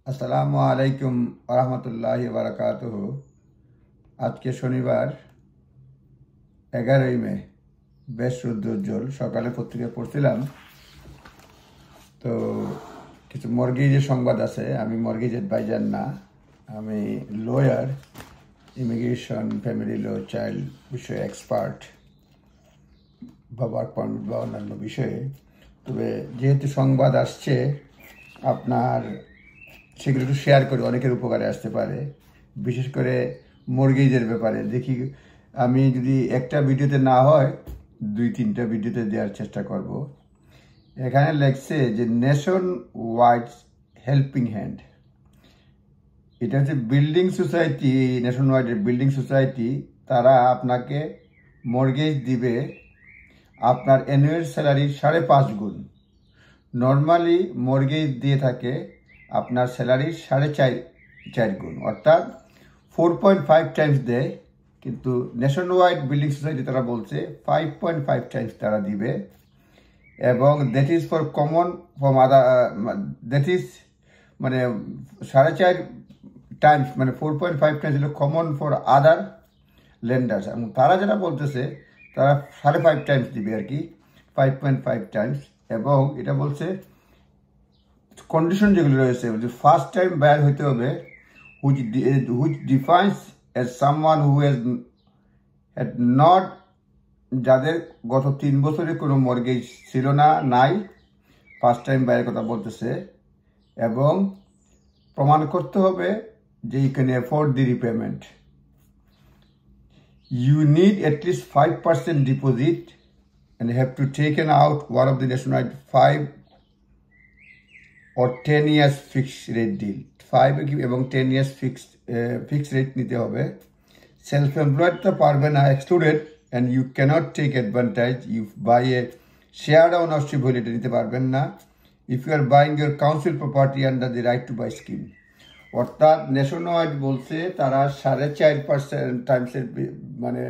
আসসালামু আলাইকুম ওরহমতুল্লাহি বারাকাতুহু। আজকে শনিবার 11ই মে, বেশ রৌদ্রোজ্জ্বল। সকালে পত্রিকায় পড়ছিলাম তো কিছু মর্গেজের সংবাদ আছে। আমি মর্গেজ অ্যাডভাইজার না, আমি lawyer, immigration, family law, child বিষয়ে এক্সপার্ট বা ওয়ার্ক পারমিট বা অন্যান্য বিষয়ে। তবে যেহেতু সংবাদ আসছে, আপনার সেগুলো একটু শেয়ার করে অনেকের উপকারে আসতে পারে, বিশেষ করে মর্গেজের ব্যাপারে। দেখি আমি যদি একটা ভিডিওতে না হয় 2-3টা ভিডিওতে দেওয়ার চেষ্টা করব। এখানে লেখছে যে নেশন ওয়াইড হেল্পিং হ্যান্ড। এটা হচ্ছে বিল্ডিং সোসাইটি, নেশন ওয়াইডের বিল্ডিং সোসাইটি। তারা আপনাকে মর্গেজ দিবে আপনার অ্যানুয়াল স্যালারির 5.5 গুণ। নর্মালি মর্গেজ দিয়ে থাকে আপনার স্যালারির 4.5 গুণ, অর্থাৎ 4.5 টাইমস দেয়। কিন্তু নেশন ওয়াইড বিল্ডিং সোসাইটি তারা বলছে 5.5 টাইমস তারা দিবে। এবং that is for common from other, that is মানে 4.5 টাইমস, মানে 4.5 টাইমস হলো কমন ফর আদার লেন্ডার্স। এবং তারা যেটা বলতেছে তারা 5.5 টাইমস দিবে আর কি, 5.5 টাইমস। এবং এটা বলছে কন্ডিশন যেগুলো রয়েছে, ফার্স্ট টাইম বায়ার হইতে হবে, which defines as someone who has not, যাদের গত 3 বছরে কোনো মর্গেজ ছিল না, নাই, ফার্স্ট টাইম বায়ার কথা বলতেছে। এবং প্রমাণ করতে হবে যে you can afford the repayment. You need at least 5% deposit and have to taken out one of the nationwide 5 or 10 years fixed rate deal. 5 এবং 10 years fixed rate নিতে হবে। সেলফ এমপ্লয়েড তো পারবে না, excluded, and you cannot take advantage. You buy a shared ownership হলে এটা নিতে পারবেন না। If you are buying your council property under the right to buy scheme. অর্থাৎ নেশন ওয়াইড বলছে তারা 4.5% টাইমসের মানে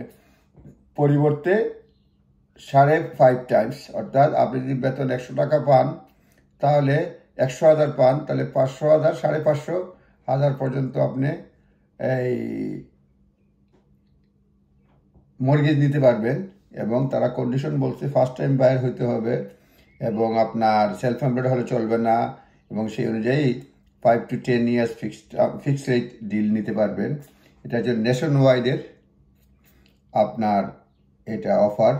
পরিবর্তে 5.5 টাইমস। অর্থাৎ আপনি যদি বেতন 100 টাকা পান, তাহলে 100,000 পান, তাহলে 500,000, 550,000 পর্যন্ত আপনি এই মর্গেজ নিতে পারবেন। এবং তারা কন্ডিশন বলছে ফার্স্ট টাইম বায়ার হইতে হবে এবং আপনার সেলফ এমপ্লয়েড হলে চলবে না। এবং সেই অনুযায়ী 5 to 10 years fixed rate deal নিতে পারবেন। এটা হচ্ছে নেশন ওয়াইডের আপনার এটা অফার।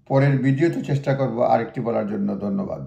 পরের ভিডিওতে চেষ্টা করব আরেকটি বলার জন্য। ধন্যবাদ।